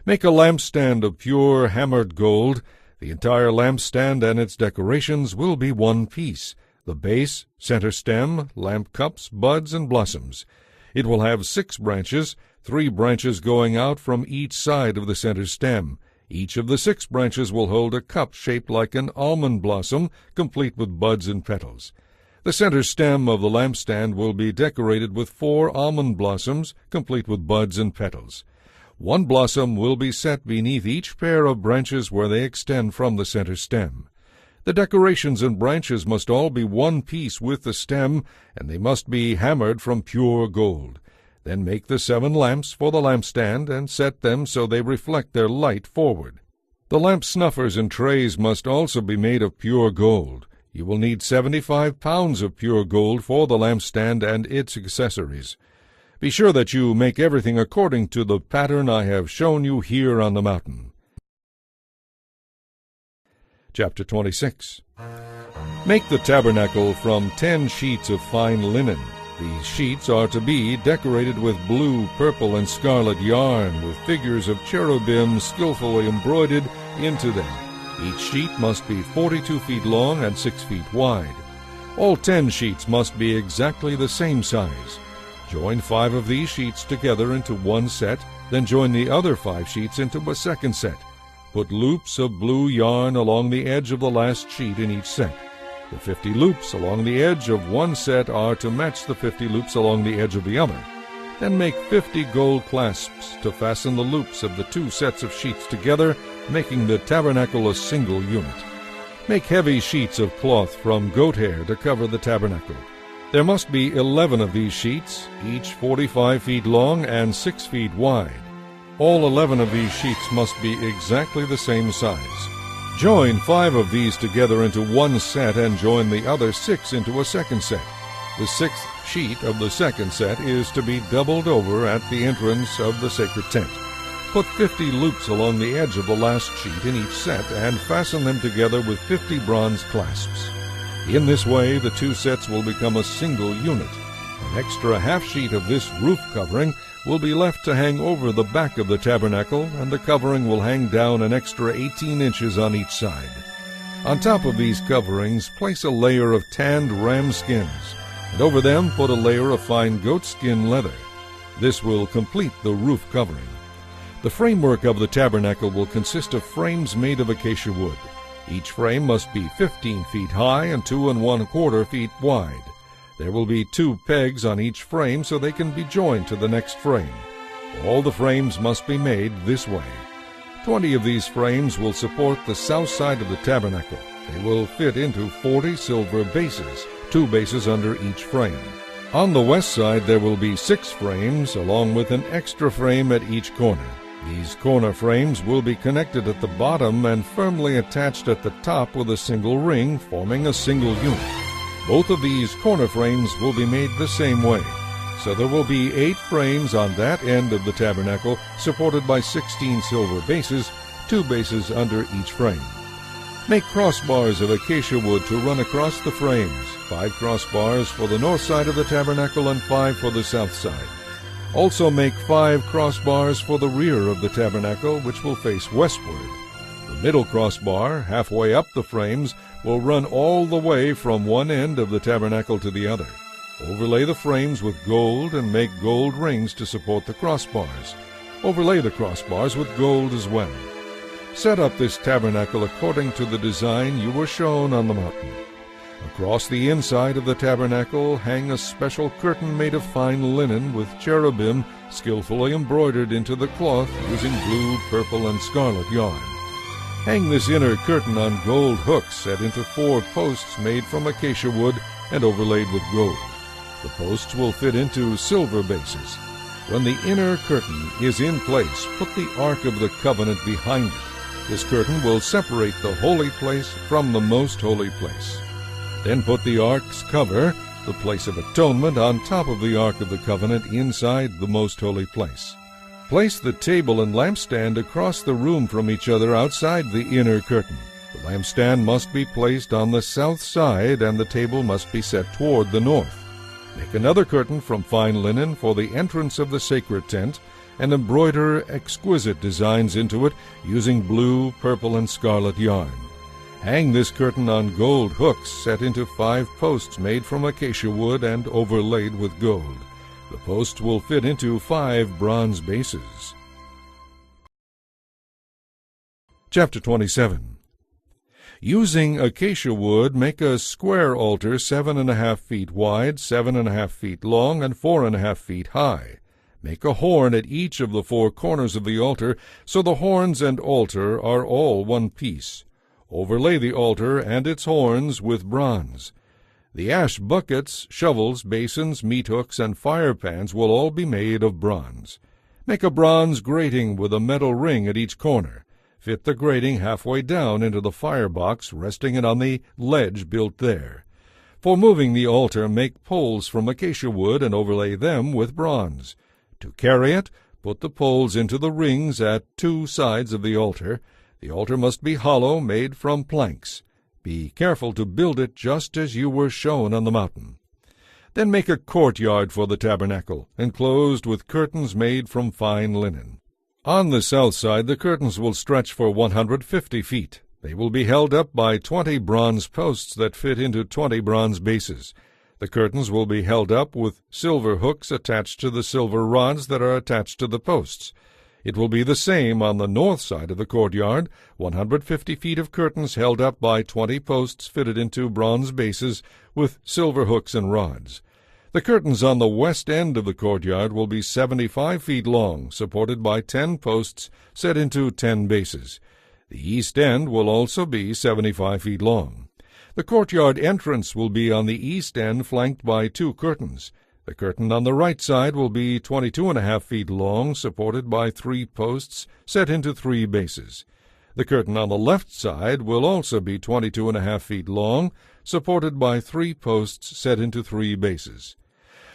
Make a lampstand of pure hammered gold. The entire lampstand and its decorations will be one piece: the base, center stem, lamp cups, buds, and blossoms. It will have 6 branches, 3 branches going out from each side of the center stem. Each of the 6 branches will hold a cup shaped like an almond blossom, complete with buds and petals. The center stem of the lampstand will be decorated with 4 almond blossoms, complete with buds and petals. 1 blossom will be set beneath each pair of branches where they extend from the center stem. The decorations and branches must all be one piece with the stem, and they must be hammered from pure gold. Then make the 7 lamps for the lampstand, and set them so they reflect their light forward. The lamp snuffers and trays must also be made of pure gold. You will need 75 pounds of pure gold for the lampstand and its accessories. Be sure that you make everything according to the pattern I have shown you here on the mountain. Chapter 26. Make the tabernacle from 10 sheets of fine linen. These sheets are to be decorated with blue, purple, and scarlet yarn, with figures of cherubim skillfully embroidered into them. Each sheet must be 42 feet long and 6 feet wide. All 10 sheets must be exactly the same size. Join 5 of these sheets together into one set, then join the other 5 sheets into a second set. Put loops of blue yarn along the edge of the last sheet in each set. The 50 loops along the edge of one set are to match the 50 loops along the edge of the other. Then make 50 gold clasps to fasten the loops of the 2 sets of sheets together, making the tabernacle a single unit. Make heavy sheets of cloth from goat hair to cover the tabernacle. There must be 11 of these sheets, each 45 feet long and 6 feet wide. All 11 of these sheets must be exactly the same size. Join 5 of these together into one set and join the other 6 into a second set. The 6th sheet of the second set is to be doubled over at the entrance of the sacred tent. Put 50 loops along the edge of the last sheet in each set and fasten them together with 50 bronze clasps. In this way, the 2 sets will become a single unit. An extra half sheet of this roof covering will be left to hang over the back of the tabernacle, and the covering will hang down an extra 18 inches on each side. On top of these coverings, place a layer of tanned ram skins, and over them put a layer of fine goat skin leather. This will complete the roof covering. The framework of the tabernacle will consist of frames made of acacia wood. Each frame must be 15 feet high and 2 1/4 feet wide. There will be 2 pegs on each frame so they can be joined to the next frame. All the frames must be made this way. 20 of these frames will support the south side of the tabernacle. They will fit into 40 silver bases, 2 bases under each frame. On the west side there will be 6 frames, along with an extra frame at each corner. These corner frames will be connected at the bottom and firmly attached at the top with a single ring, forming a single unit. Both of these corner frames will be made the same way. So there will be 8 frames on that end of the tabernacle, supported by 16 silver bases, 2 bases under each frame. Make crossbars of acacia wood to run across the frames, 5 crossbars for the north side of the tabernacle and 5 for the south side. Also make 5 crossbars for the rear of the tabernacle, which will face westward. The middle crossbar, halfway up the frames, will run all the way from one end of the tabernacle to the other. Overlay the frames with gold and make gold rings to support the crossbars. Overlay the crossbars with gold as well. Set up this tabernacle according to the design you were shown on the mountain. Across the inside of the tabernacle hang a special curtain made of fine linen with cherubim skillfully embroidered into the cloth using blue, purple, and scarlet yarn. Hang this inner curtain on gold hooks set into 4 posts made from acacia wood and overlaid with gold. The posts will fit into silver bases. When the inner curtain is in place, put the Ark of the Covenant behind it. This curtain will separate the holy place from the most holy place. Then put the Ark's cover, the place of atonement, on top of the Ark of the Covenant inside the most holy place. Place the table and lampstand across the room from each other outside the inner curtain. The lampstand must be placed on the south side, and the table must be set toward the north. Make another curtain from fine linen for the entrance of the sacred tent, and embroider exquisite designs into it using blue, purple, and scarlet yarn. Hang this curtain on gold hooks set into 5 posts made from acacia wood and overlaid with gold. The posts will fit into 5 bronze bases. Chapter 27. Using acacia wood, make a square altar 7.5 feet wide, 7.5 feet long, and 4.5 feet high. Make a horn at each of the 4 corners of the altar, so the horns and altar are all one piece. Overlay the altar and its horns with bronze. The ash buckets, shovels, basins, meat hooks, and fire pans will all be made of bronze. Make a bronze grating with a metal ring at each corner. Fit the grating halfway down into the firebox, resting it on the ledge built there. For moving the altar, make poles from acacia wood and overlay them with bronze. To carry it, put the poles into the rings at 2 sides of the altar. The altar must be hollow, made from planks. Be careful to build it just as you were shown on the mountain. Then make a courtyard for the tabernacle, enclosed with curtains made from fine linen. On the south side the curtains will stretch for 150 feet. They will be held up by 20 bronze posts that fit into 20 bronze bases. The curtains will be held up with silver hooks attached to the silver rods that are attached to the posts. It will be the same on the north side of the courtyard, 150 feet of curtains held up by 20 posts fitted into bronze bases with silver hooks and rods. The curtains on the west end of the courtyard will be 75 feet long, supported by 10 posts set into 10 bases. The east end will also be 75 feet long. The courtyard entrance will be on the east end, flanked by 2 curtains. The curtain on the right side will be 22.5 feet long, supported by 3 posts set into 3 bases. The curtain on the left side will also be 22.5 feet long, supported by 3 posts set into 3 bases.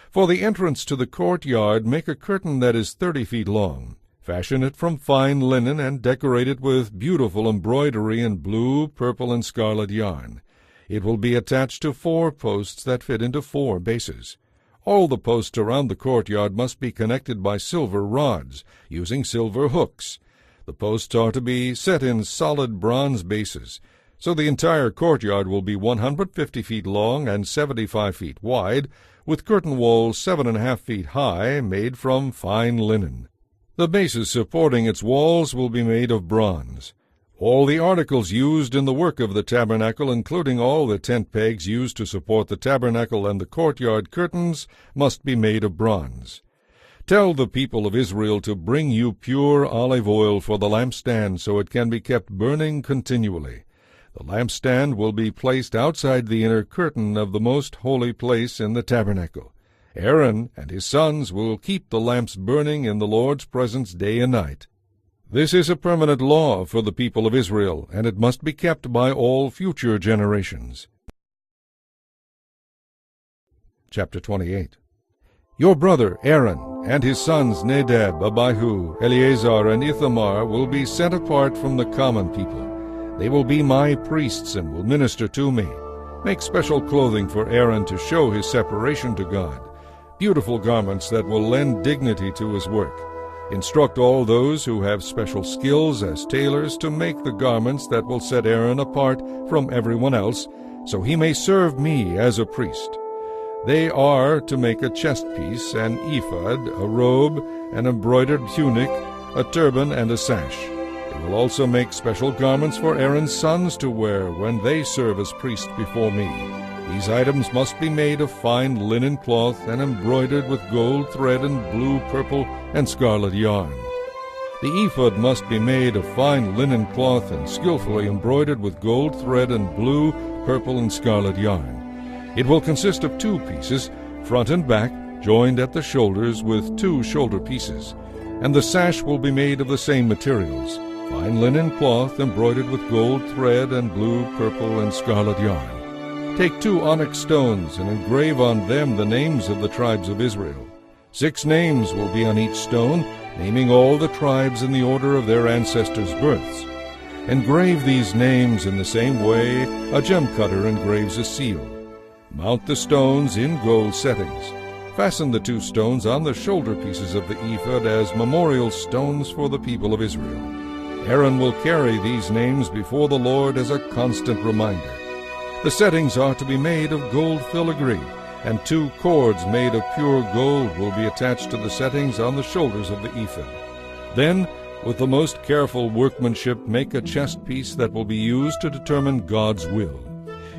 For the entrance to the courtyard, make a curtain that is 30 feet long. Fashion it from fine linen and decorate it with beautiful embroidery in blue, purple, and scarlet yarn. It will be attached to 4 posts that fit into 4 bases. All the posts around the courtyard must be connected by silver rods, using silver hooks. The posts are to be set in solid bronze bases, so the entire courtyard will be 150 feet long and 75 feet wide, with curtain walls 7.5 feet high, made from fine linen. The bases supporting its walls will be made of bronze. All the articles used in the work of the tabernacle, including all the tent pegs used to support the tabernacle and the courtyard curtains, must be made of bronze. Tell the people of Israel to bring you pure olive oil for the lampstand, so it can be kept burning continually. The lampstand will be placed outside the inner curtain of the most holy place in the tabernacle. Aaron and his sons will keep the lamps burning in the Lord's presence day and night. This is a permanent law for the people of Israel, and it must be kept by all future generations. Chapter 28. Your brother Aaron and his sons Nadab, Abihu, Eleazar, and Ithamar will be set apart from the common people. They will be my priests and will minister to me. Make special clothing for Aaron to show his separation to God, beautiful garments that will lend dignity to his work. Instruct all those who have special skills as tailors to make the garments that will set Aaron apart from everyone else, so he may serve me as a priest. They are to make a chest piece, an ephod, a robe, an embroidered tunic, a turban, and a sash. They will also make special garments for Aaron's sons to wear when they serve as priests before me. These items must be made of fine linen cloth and embroidered with gold thread and blue, purple, and scarlet yarn. The ephod must be made of fine linen cloth and skillfully embroidered with gold thread and blue, purple, and scarlet yarn. It will consist of 2 pieces, front and back, joined at the shoulders with 2 shoulder pieces, and the sash will be made of the same materials, fine linen cloth embroidered with gold thread and blue, purple, and scarlet yarn. Take 2 onyx stones and engrave on them the names of the tribes of Israel. 6 names will be on each stone, naming all the tribes in the order of their ancestors' births. Engrave these names in the same way a gem cutter engraves a seal. Mount the stones in gold settings. Fasten the 2 stones on the shoulder pieces of the ephod as memorial stones for the people of Israel. Aaron will carry these names before the Lord as a constant reminder. The settings are to be made of gold filigree, and 2 cords made of pure gold will be attached to the settings on the shoulders of the ephod. Then, with the most careful workmanship, make a chest piece that will be used to determine God's will.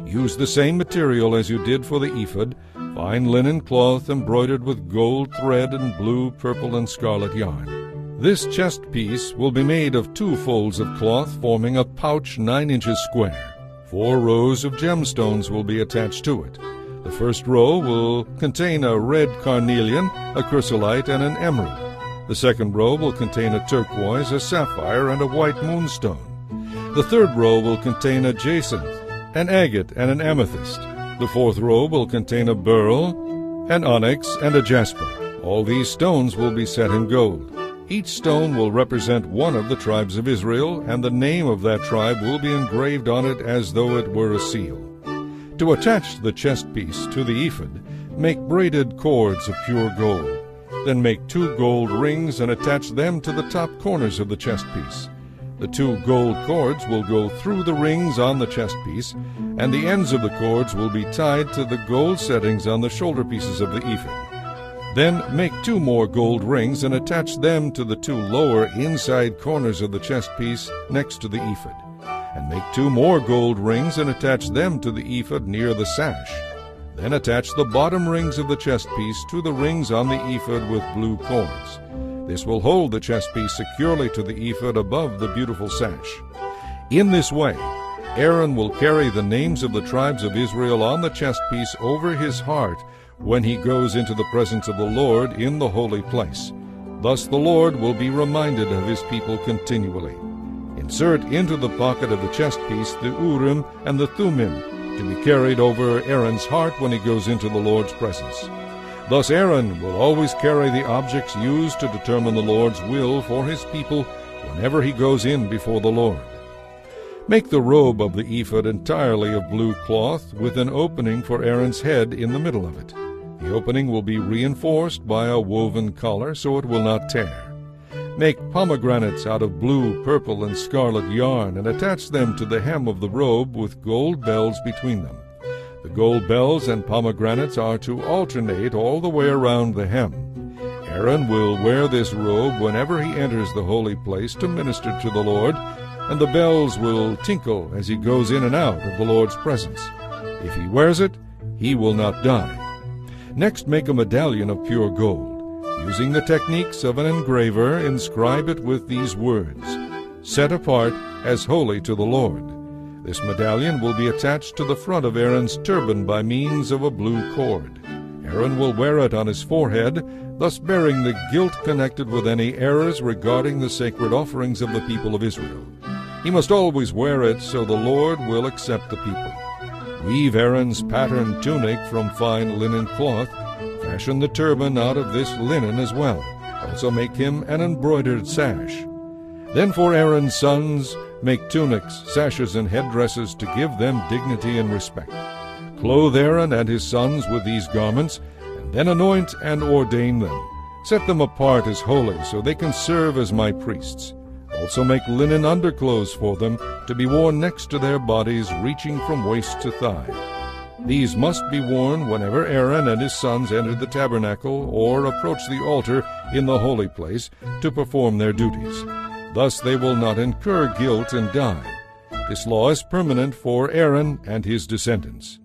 Use the same material as you did for the ephod, fine linen cloth embroidered with gold thread and blue, purple, and scarlet yarn. This chest piece will be made of 2 folds of cloth forming a pouch 9 inches square. 4 rows of gemstones will be attached to it. The first row will contain a red carnelian, a chrysolite, and an emerald. The second row will contain a turquoise, a sapphire, and a white moonstone. The third row will contain a jacinth, an agate, and an amethyst. The fourth row will contain a beryl, an onyx, and a jasper. All these stones will be set in gold. Each stone will represent one of the tribes of Israel, and the name of that tribe will be engraved on it as though it were a seal. To attach the chest piece to the ephod, make braided cords of pure gold. Then make 2 gold rings and attach them to the top corners of the chest piece. The 2 gold cords will go through the rings on the chest piece, and the ends of the cords will be tied to the gold settings on the shoulder pieces of the ephod. Then make 2 more gold rings and attach them to the 2 lower inside corners of the chest piece next to the ephod. And make 2 more gold rings and attach them to the ephod near the sash. Then attach the bottom rings of the chest piece to the rings on the ephod with blue cords. This will hold the chest piece securely to the ephod above the beautiful sash. In this way, Aaron will carry the names of the tribes of Israel on the chest piece over his heart when he goes into the presence of the Lord in the holy place. Thus the Lord will be reminded of his people continually. Insert into the pocket of the chest piece the Urim and the Thummim, to be carried over Aaron's heart when he goes into the Lord's presence. Thus Aaron will always carry the objects used to determine the Lord's will for his people whenever he goes in before the Lord. Make the robe of the ephod entirely of blue cloth, with an opening for Aaron's head in the middle of it. The opening will be reinforced by a woven collar, so it will not tear. Make pomegranates out of blue, purple, and scarlet yarn, and attach them to the hem of the robe with gold bells between them. The gold bells and pomegranates are to alternate all the way around the hem. Aaron will wear this robe whenever he enters the holy place to minister to the Lord, and the bells will tinkle as he goes in and out of the Lord's presence. If he wears it, he will not die. Next, make a medallion of pure gold. Using the techniques of an engraver, inscribe it with these words, "Set apart as holy to the Lord." This medallion will be attached to the front of Aaron's turban by means of a blue cord. Aaron will wear it on his forehead, thus bearing the guilt connected with any errors regarding the sacred offerings of the people of Israel. He must always wear it so the Lord will accept the people. Weave Aaron's patterned tunic from fine linen cloth. Fashion the turban out of this linen as well. Also make him an embroidered sash. Then for Aaron's sons, make tunics, sashes, and headdresses to give them dignity and respect. Clothe Aaron and his sons with these garments, and then anoint and ordain them. Set them apart as holy, so they can serve as my priests. Also make linen underclothes for them, to be worn next to their bodies, reaching from waist to thigh. These must be worn whenever Aaron and his sons enter the tabernacle or approach the altar in the holy place to perform their duties. Thus they will not incur guilt and die. This law is permanent for Aaron and his descendants.